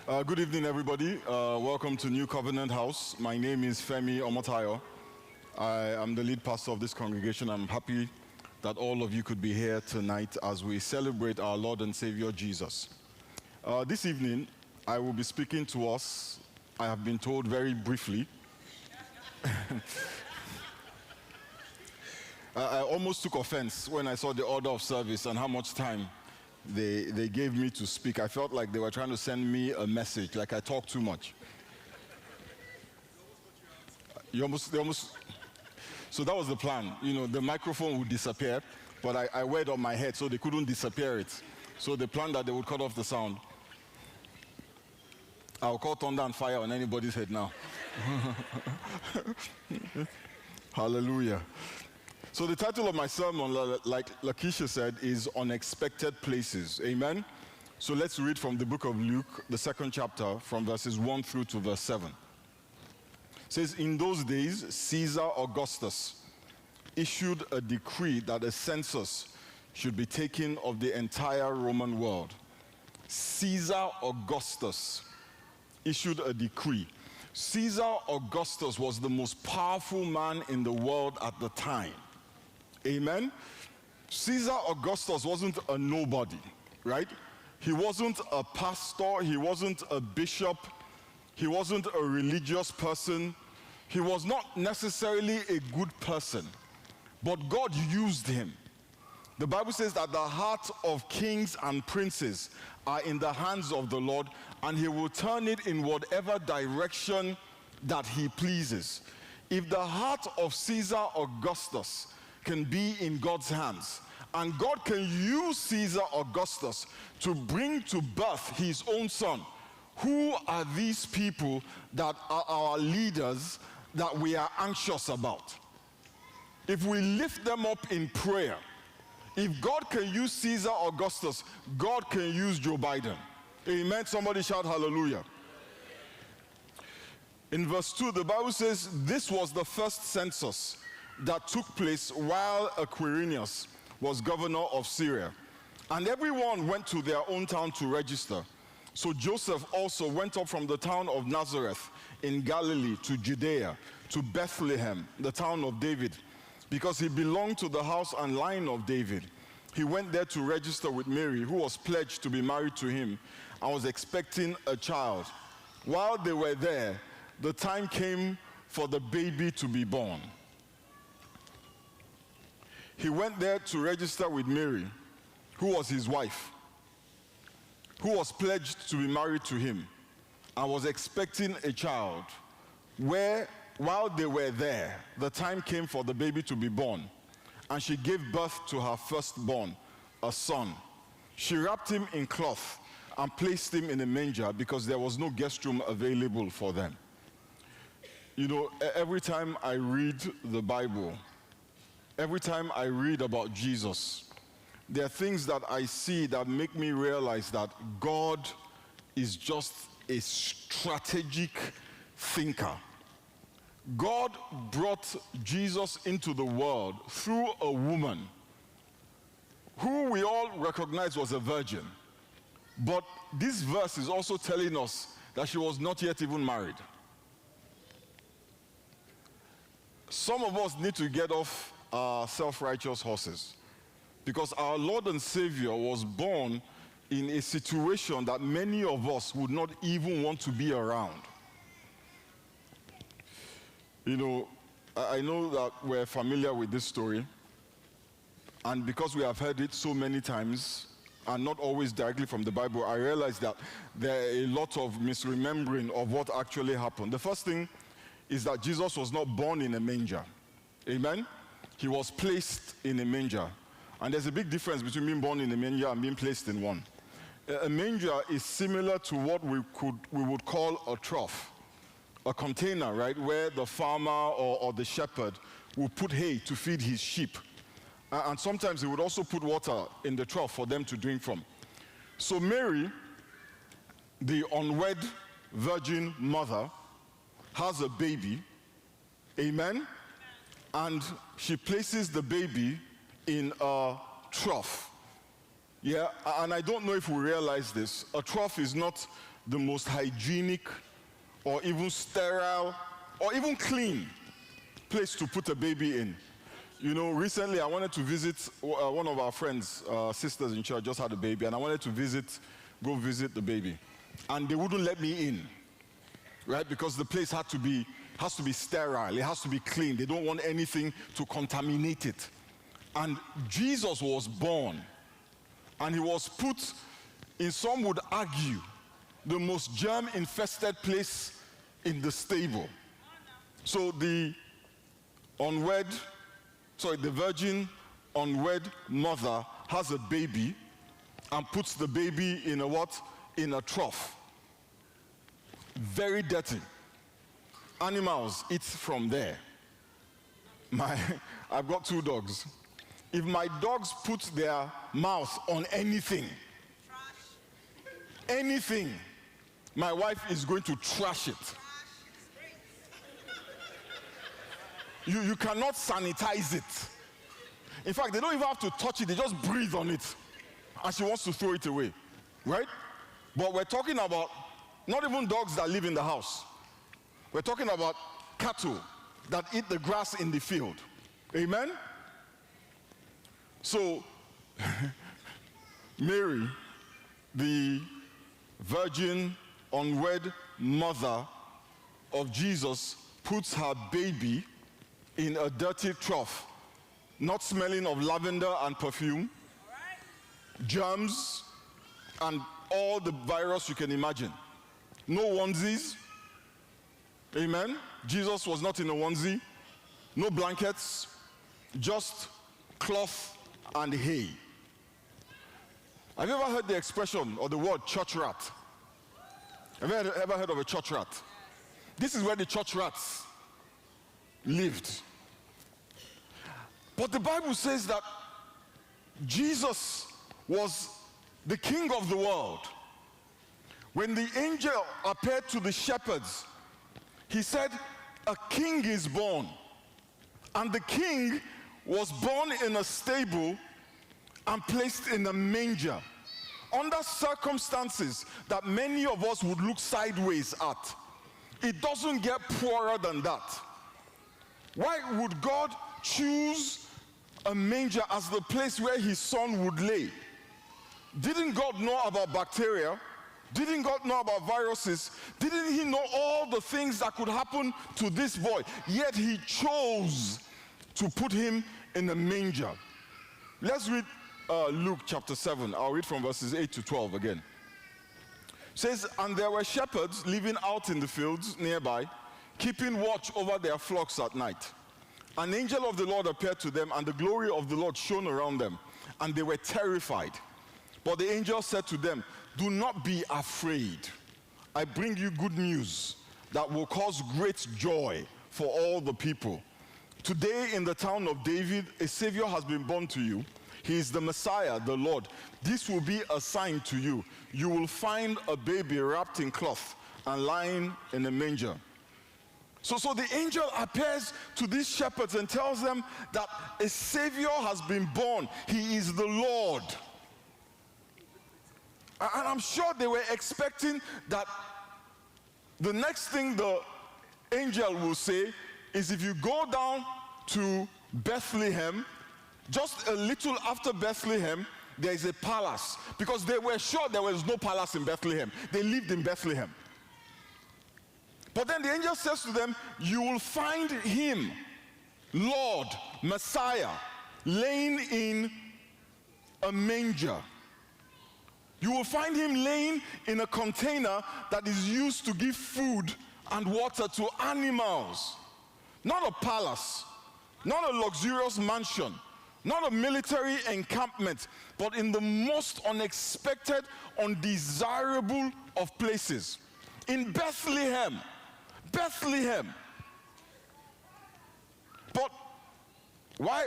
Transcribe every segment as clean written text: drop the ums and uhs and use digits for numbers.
Good evening, everybody. Welcome to New Covenant House. My name is Femi Omotayo. I am the lead pastor of this congregation. I'm happy that all of you could be here tonight as we celebrate our Lord and Savior Jesus. This evening, I will be speaking to us, I have been told very briefly. I almost took offense when I saw the order of service and how much time they gave me to speak. I felt like they were trying to send me a message, like I talk too much. So that was the plan. You know, the microphone would disappear, but I wear it on my head so they couldn't disappear it. So they planned that they would cut off the sound. I'll call thunder and fire on anybody's head now. Hallelujah. So the title of my sermon, like Lakeisha said, is Unexpected Places. Amen? So let's read from the book of Luke, the 2nd chapter, from verses 1 through to verse 7. It says, in those days, Caesar Augustus issued a decree that a census should be taken of the entire Roman world. Caesar Augustus issued a decree. Caesar Augustus was the most powerful man in the world at the time. Amen? Caesar Augustus wasn't a nobody, right? He wasn't a pastor, he wasn't a bishop, he wasn't a religious person, he was not necessarily a good person, but God used him. The Bible says that the hearts of kings and princes are in the hands of the Lord, and he will turn it in whatever direction that he pleases. If the heart of Caesar Augustus can be in God's hands, and God can use Caesar Augustus to bring to birth his own son, who are these people that are our leaders that we are anxious about? If we lift them up in prayer, if God can use Caesar Augustus, God can use Joe Biden. Amen. Somebody shout hallelujah. In verse 2, the Bible says this was the first census that took place while Quirinius was governor of Syria. And everyone went to their own town to register. So Joseph also went up from the town of Nazareth in Galilee to Judea, to Bethlehem, the town of David, because he belonged to the house and line of David. He went there to register with Mary, who was pledged to be married to him and was expecting a child. While they were there, the time came for the baby to be born. He went there to register with Mary, who was his wife, who was pledged to be married to him and was expecting a child. While they were there, the time came for the baby to be born, and she gave birth to her firstborn, a son. She wrapped him in cloth and placed him in a manger because there was no guest room available for them. You know, every time I read the Bible, every time I read about Jesus, there are things that I see that make me realize that God is just a strategic thinker. God brought Jesus into the world through a woman who we all recognize was a virgin. But this verse is also telling us that she was not yet even married. Some of us need to get off our self-righteous horses, because our Lord and Savior was born in a situation that many of us would not even want to be around. You know, I know that we're familiar with this story, and because we have heard it so many times and not always directly from the Bible, I realize that there are a lot of misremembering of what actually happened. The first thing is that Jesus was not born in a manger. Amen? He was placed in a manger. And there's a big difference between being born in a manger and being placed in one. A manger is similar to what we would call a trough, a container, right, where the farmer or the shepherd will put hay to feed his sheep. And sometimes he would also put water in the trough for them to drink from. So Mary, the unwed virgin mother, has a baby, amen, and she places the baby in a trough. Yeah, and I don't know if we realize this. A trough is not the most hygienic or even sterile or even clean place to put a baby in. You know, recently I wanted to visit one of our friends, sisters in church just had a baby, and I wanted to go visit the baby. And they wouldn't let me in, right? Because the place has to be sterile, it has to be clean. They don't want anything to contaminate it. And Jesus was born, and he was put in, some would argue, the most germ-infested place in the stable. So the virgin unwed mother has a baby and puts the baby in a what? In a trough. Very dirty. Animals eat from there. I've got 2 dogs. If my dogs put their mouth on anything, my wife is going to trash it. You cannot sanitize it. In fact, they don't even have to touch it, they just breathe on it. And she wants to throw it away, right? But we're talking about not even dogs that live in the house. We're talking about cattle that eat the grass in the field. Amen? So, Mary, the virgin, unwed mother of Jesus, puts her baby in a dirty trough, not smelling of lavender and perfume, germs, and all the virus you can imagine. No onesies. Amen? Jesus was not in a onesie. No blankets. Just cloth and hay. Have you ever heard the expression or the word church rat? Have you ever heard of a church rat? This is where the church rats lived. But the Bible says that Jesus was the king of the world. When the angel appeared to the shepherds, he said, a king is born. And the king was born in a stable and placed in a manger, under circumstances that many of us would look sideways at. It doesn't get poorer than that. Why would God choose a manger as the place where his son would lay? Didn't God know about bacteria? Didn't God know about viruses? Didn't he know all the things that could happen to this boy? Yet he chose to put him in a manger. Let's read Luke chapter 7. I'll read from verses 8 to 12 again. It says, and there were shepherds living out in the fields nearby, keeping watch over their flocks at night. An angel of the Lord appeared to them, and the glory of the Lord shone around them, and they were terrified. But the angel said to them, do not be afraid. I bring you good news that will cause great joy for all the people. Today in the town of David, a Savior has been born to you. He is the Messiah, the Lord. This will be a sign to you. You will find a baby wrapped in cloth and lying in a manger. So the angel appears to these shepherds and tells them that a Savior has been born. He is the Lord. And I'm sure they were expecting that the next thing the angel will say is, if you go down to Bethlehem, just a little after Bethlehem, there is a palace. Because they were sure there was no palace in Bethlehem. They lived in Bethlehem. But then the angel says to them, you will find him, Lord, Messiah, laying in a manger. You will find him laying in a container that is used to give food and water to animals. Not a palace, not a luxurious mansion, not a military encampment, but in the most unexpected, undesirable of places. In Bethlehem. Bethlehem. But why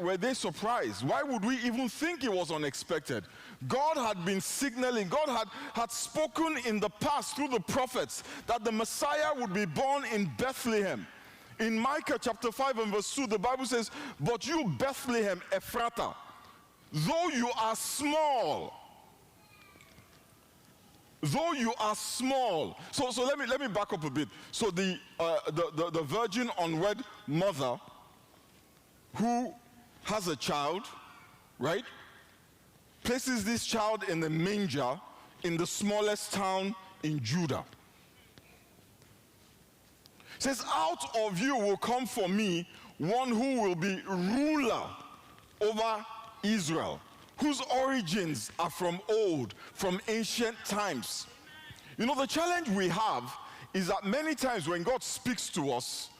were they surprised? Why would we even think it was unexpected? God had been signaling, God had spoken in the past through the prophets that the Messiah would be born in Bethlehem. In Micah chapter 5 and verse 2, the Bible says, but you, Bethlehem Ephratah, though you are small though you are small. So let me back up a bit. So the virgin unwed mother who has a child, right, places this child in the manger in the smallest town in Judah. Says, out of you will come for me one who will be ruler over Israel, whose origins are from old, from ancient times. You know, the challenge we have is that many times when God speaks to us,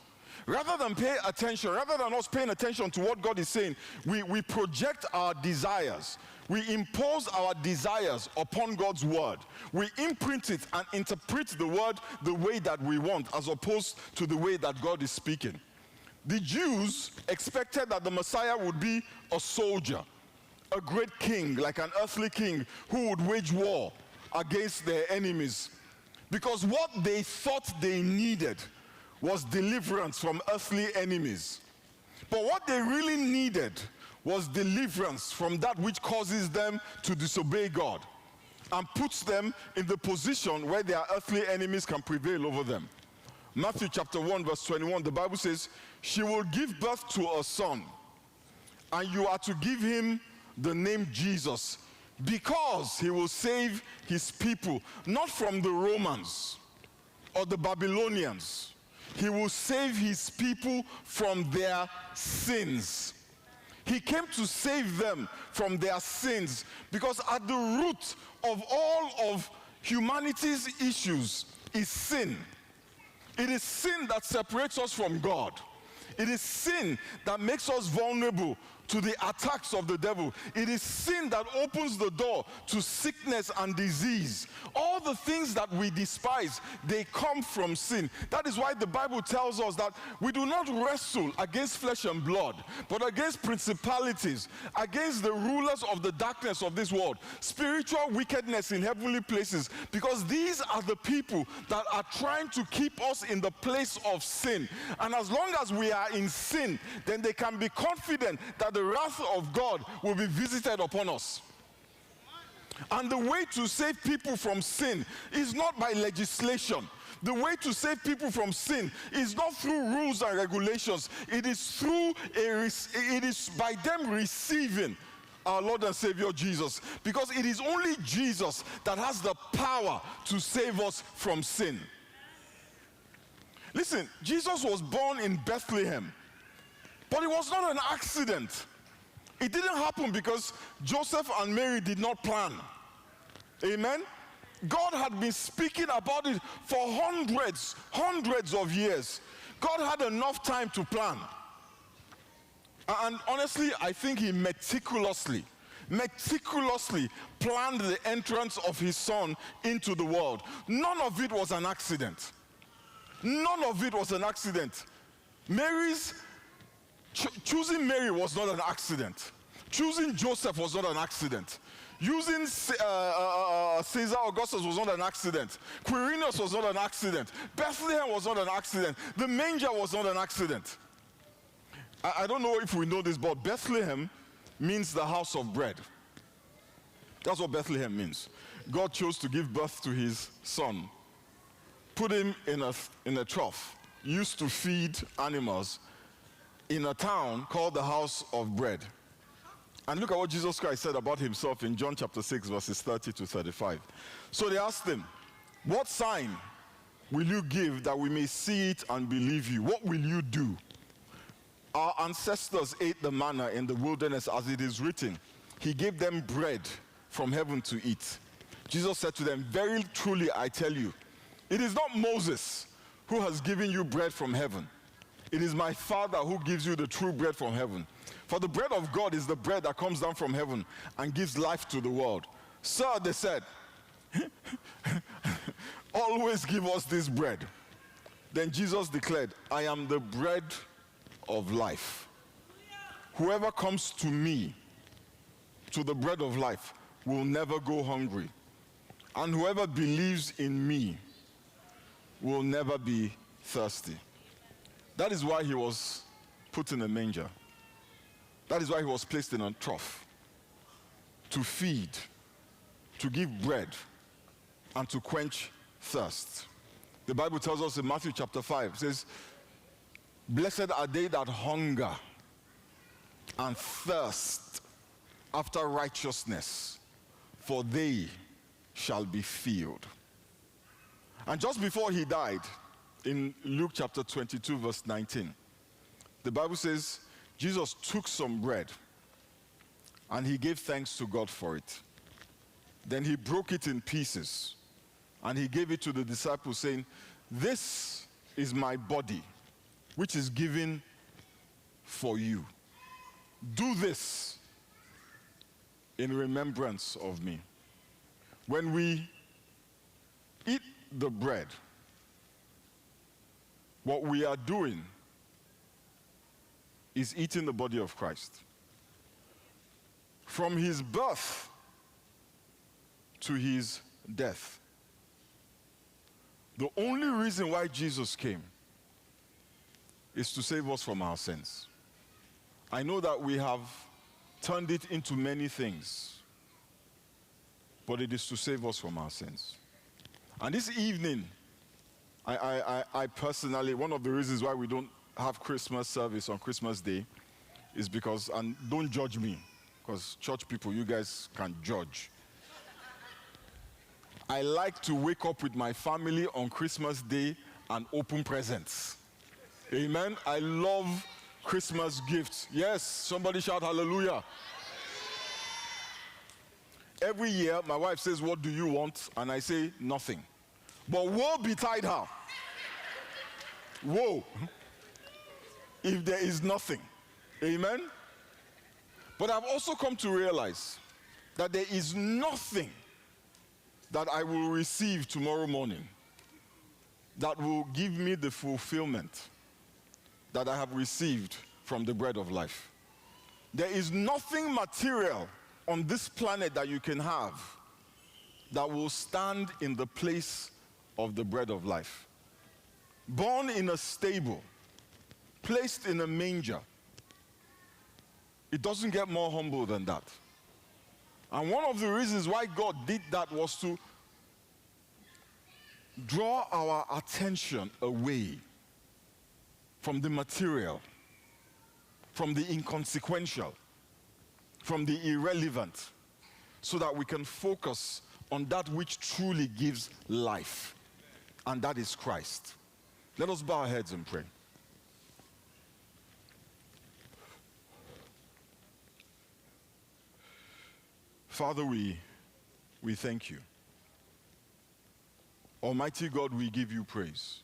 rather than pay attention, rather than us paying attention to what God is saying, we project our desires. We impose our desires upon God's word. We imprint it and interpret the word the way that we want, as opposed to the way that God is speaking. The Jews expected that the Messiah would be a soldier, a great king, like an earthly king who would wage war against their enemies. Because what they thought they needed was deliverance from earthly enemies. But what they really needed was deliverance from that which causes them to disobey God and puts them in the position where their earthly enemies can prevail over them. Matthew chapter 1 verse 21, the Bible says, she will give birth to a son, and you are to give him the name Jesus, because he will save his people, not from the Romans or the Babylonians. He will save his people from their sins. He came to save them from their sins, because at the root of all of humanity's issues is sin. It is sin that separates us from God. It is sin that makes us vulnerable to the attacks of the devil. It is sin that opens the door to sickness and disease. All the things that we despise, they come from sin. That is why the Bible tells us that we do not wrestle against flesh and blood, but against principalities, against the rulers of the darkness of this world, spiritual wickedness in heavenly places, because these are the people that are trying to keep us in the place of sin. And as long as we are in sin, then they can be confident that the wrath of God will be visited upon us. And the way to save people from sin is not by legislation. The way to save people from sin is not through rules and regulations. It is by them receiving our Lord and Savior Jesus, because it is only Jesus that has the power to save us from sin. Listen, Jesus was born in Bethlehem, but it was not an accident. It didn't happen because Joseph and Mary did not plan. Amen? God had been speaking about it for hundreds of years. God had enough time to plan. And honestly, I think he meticulously planned the entrance of his son into the world. None of it was an accident. None of it was an accident. Choosing Mary was not an accident. Choosing Joseph was not an accident. Using Caesar Augustus was not an accident. Quirinius was not an accident. Bethlehem was not an accident. The manger was not an accident. I don't know if we know this, but Bethlehem means the house of bread. That's what Bethlehem means. God chose to give birth to his son, put him in a trough, used to feed animals, in a town called the house of bread. And look at what Jesus Christ said about himself in John chapter 6, verses 30 to 35. So they asked him, what sign will you give that we may see it and believe you? What will you do? Our ancestors ate the manna in the wilderness, as it is written, he gave them bread from heaven to eat. Jesus said to them, very truly I tell you, it is not Moses who has given you bread from heaven. It is my Father who gives you the true bread from heaven. For the bread of God is the bread that comes down from heaven and gives life to the world. Sir, they said, always give us this bread. Then Jesus declared, I am the bread of life. Whoever comes to me, to the bread of life, will never go hungry. And whoever believes in me will never be thirsty. That is why he was put in a manger. That is why he was placed in a trough. To feed, to give bread, and to quench thirst. The Bible tells us in Matthew chapter 5, it says, blessed are they that hunger and thirst after righteousness, for they shall be filled. And just before he died, in Luke chapter 22, verse 19, the Bible says, Jesus took some bread and he gave thanks to God for it. Then he broke it in pieces and he gave it to the disciples, saying, this is my body, which is given for you. Do this in remembrance of me. When we eat the bread, what we are doing is eating the body of Christ. From his birth to his death. The only reason why Jesus came is to save us from our sins. I know that we have turned it into many things, but it is to save us from our sins. And this evening, I personally, one of the reasons why we don't have Christmas service on Christmas Day is because, and don't judge me, because church people, you guys can judge. I like to wake up with my family on Christmas Day and open presents. Amen. I love Christmas gifts. Yes, somebody shout hallelujah. Every year, my wife says, what do you want? And I say, nothing. But woe betide her. Woe. If there is nothing. Amen. But I've also come to realize that there is nothing that I will receive tomorrow morning that will give me the fulfillment that I have received from the bread of life. There is nothing material on this planet that you can have that will stand in the place of the bread of life. Born in a stable, placed in a manger, it doesn't get more humble than that. And one of the reasons why God did that was to draw our attention away from the material, from the inconsequential, from the irrelevant, so that we can focus on that which truly gives life, and that is Christ. Let us bow our heads and pray. Father, we thank you. Almighty God, we give you praise.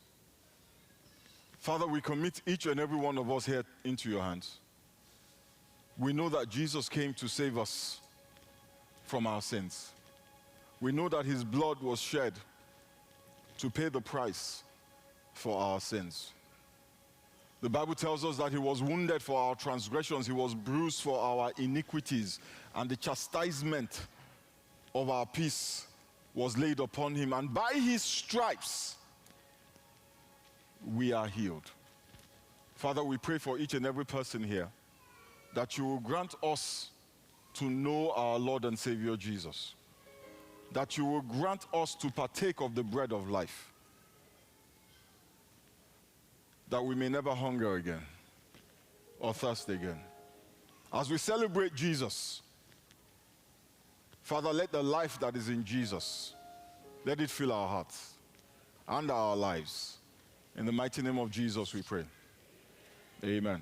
Father, we commit each and every one of us here into your hands. We know that Jesus came to save us from our sins. We know that his blood was shed to pay the price for our sins. The Bible tells us that he was wounded for our transgressions, he was bruised for our iniquities, and the chastisement of our peace was laid upon him, and by his stripes we are healed. Father, we pray for each and every person here that you will grant us to know our Lord and Savior Jesus, that you will grant us to partake of the bread of life, that we may never hunger again or thirst again. As we celebrate Jesus, Father, let the life that is in Jesus, let it fill our hearts and our lives. In the mighty name of Jesus we pray. Amen.